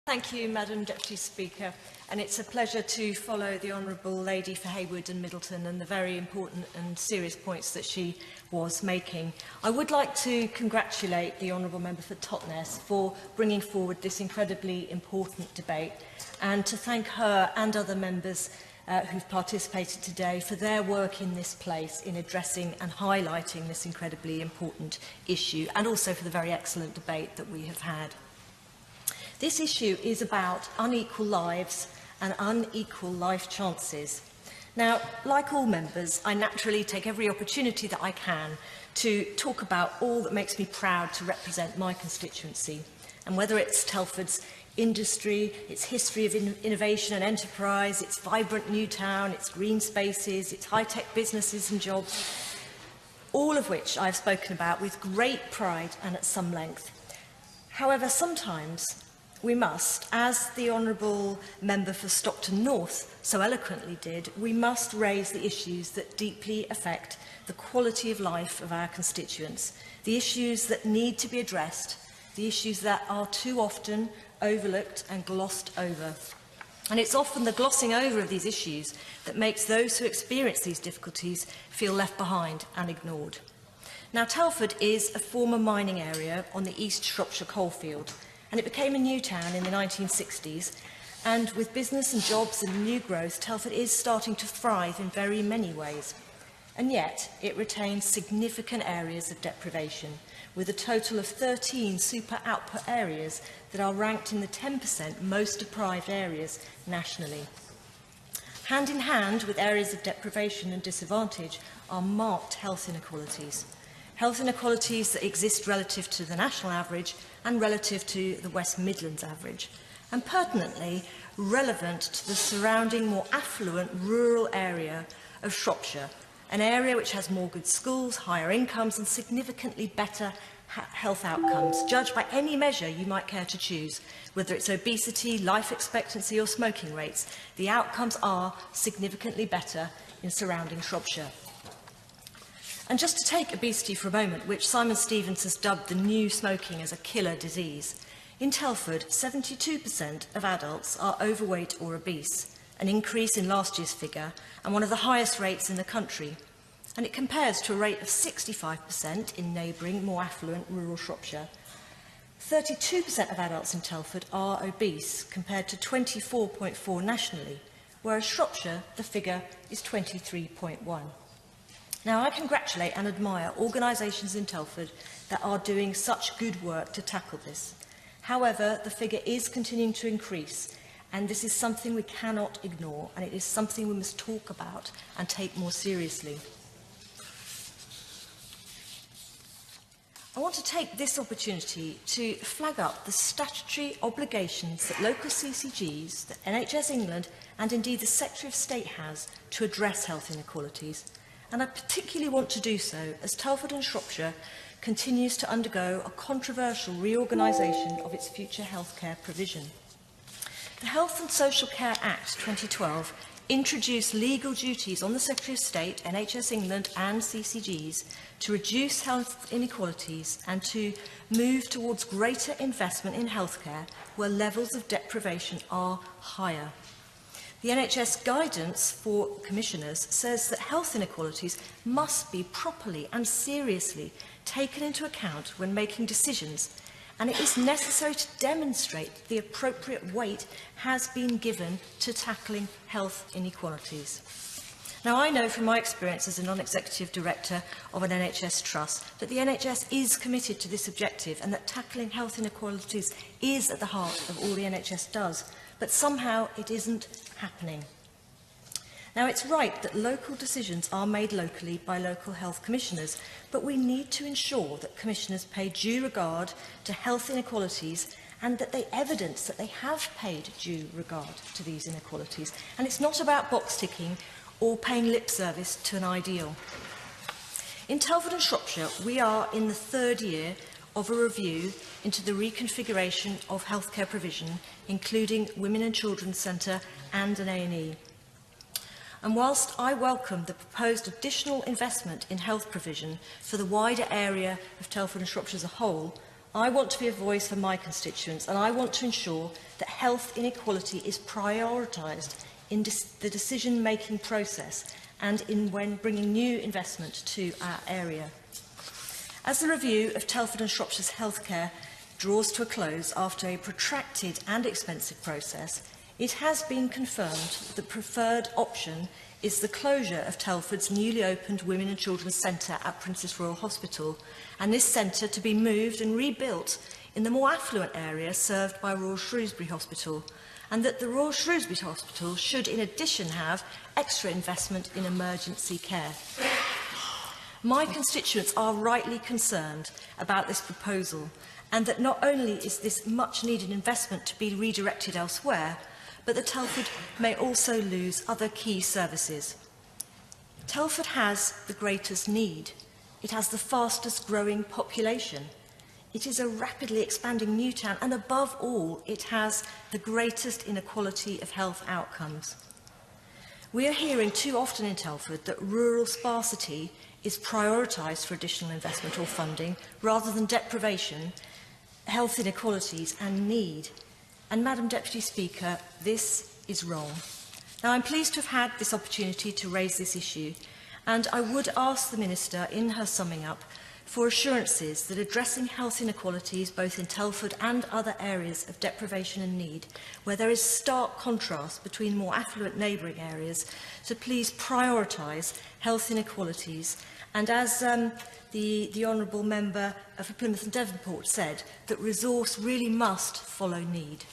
Thank you, Madam Deputy Speaker. And it's a pleasure to follow the Honourable Lady for Haywood and Middleton and the very important and serious points that she was making. I would like to congratulate the Honourable Member for Totnes for bringing forward this incredibly important debate, and to thank her and other members who've participated today for their work in this place in addressing and highlighting this incredibly important issue, and also for the very excellent debate that we have had. This issue is about unequal lives and unequal life chances. Now, like all members, I naturally take every opportunity that I can to talk about all that makes me proud to represent my constituency. And whether it's Telford's industry, its history of innovation and enterprise, its vibrant new town, its green spaces, its high-tech businesses and jobs, all of which I've spoken about with great pride and at some length. However, sometimes we must, as the Honourable Member for Stockton North so eloquently did, we must raise the issues that deeply affect the quality of life of our constituents, the issues that need to be addressed, the issues that are too often overlooked and glossed over. And it's often the glossing over of these issues that makes those who experience these difficulties feel left behind and ignored. Now, Telford is a former mining area on the East Shropshire coalfield, and it became a new town in the 1960s, and with business and jobs and new growth, Telford is starting to thrive in very many ways. And yet, it retains significant areas of deprivation, with a total of 13 super output areas that are ranked in the 10% most deprived areas nationally. Hand in hand with areas of deprivation and disadvantage are marked health inequalities. Health inequalities that exist relative to the national average and relative to the West Midlands average, and pertinently relevant to the surrounding more affluent rural area of Shropshire, an area which has more good schools, higher incomes and significantly better health outcomes, judged by any measure you might care to choose, whether it's obesity, life expectancy or smoking rates. The outcomes are significantly better in surrounding Shropshire. And just to take obesity for a moment, which Simon Stevens has dubbed the new smoking as a killer disease, in Telford, 72% of adults are overweight or obese, an increase in last year's figure and one of the highest rates in the country. And it compares to a rate of 65% in neighbouring, more affluent rural Shropshire. 32% of adults in Telford are obese, compared to 24.4% nationally, whereas Shropshire, the figure is 23.1%. Now, I congratulate and admire organisations in Telford that are doing such good work to tackle this. However, the figure is continuing to increase, and this is something we cannot ignore, and it is something we must talk about and take more seriously. I want to take this opportunity to flag up the statutory obligations that local CCGs, the NHS England, and indeed the Secretary of State has to address health inequalities. And I particularly want to do so as Telford and Shropshire continues to undergo a controversial reorganisation of its future healthcare provision. The Health and Social Care Act 2012 introduced legal duties on the Secretary of State, NHS England and CCGs to reduce health inequalities and to move towards greater investment in healthcare where levels of deprivation are higher. The NHS guidance for commissioners says that health inequalities must be properly and seriously taken into account when making decisions, and it is necessary to demonstrate the appropriate weight has been given to tackling health inequalities. Now, I know from my experience as a non-executive director of an NHS trust that the NHS is committed to this objective and that tackling health inequalities is at the heart of all the NHS does, but somehow it isn't happening. Now, it's right that local decisions are made locally by local health commissioners, but we need to ensure that commissioners pay due regard to health inequalities and that they evidence that they have paid due regard to these inequalities. And it's not about box-ticking or paying lip service to an ideal. In Telford and Shropshire, we are in the third year of a review into the reconfiguration of healthcare provision, including Women and Children's Centre and an A&E. And whilst I welcome the proposed additional investment in health provision for the wider area of Telford and Shropshire as a whole, I want to be a voice for my constituents, and I want to ensure that health inequality is prioritised in the decision-making process and when bringing new investment to our area. As the review of Telford and Shropshire's healthcare draws to a close after a protracted and expensive process, it has been confirmed that the preferred option is the closure of Telford's newly opened Women and Children's Centre at Princess Royal Hospital, and this centre to be moved and rebuilt in the more affluent area served by Royal Shrewsbury Hospital, and that the Royal Shrewsbury Hospital should in addition have extra investment in emergency care. My constituents are rightly concerned about this proposal, and that not only is this much-needed investment to be redirected elsewhere, but that Telford may also lose other key services. Telford has the greatest need. It has the fastest growing population. It is a rapidly expanding new town, and above all, it has the greatest inequality of health outcomes. We are hearing too often in Telford that rural sparsity is prioritised for additional investment or funding rather than deprivation, health inequalities and need. And, Madam Deputy Speaker, this is wrong. Now, I'm pleased to have had this opportunity to raise this issue, and I would ask the Minister, in her summing up, for assurances that addressing health inequalities both in Telford and other areas of deprivation and need, where there is stark contrast between more affluent neighbouring areas, to please prioritise health inequalities. And as the Honourable Member for Plymouth and Devonport said, that resource really must follow need.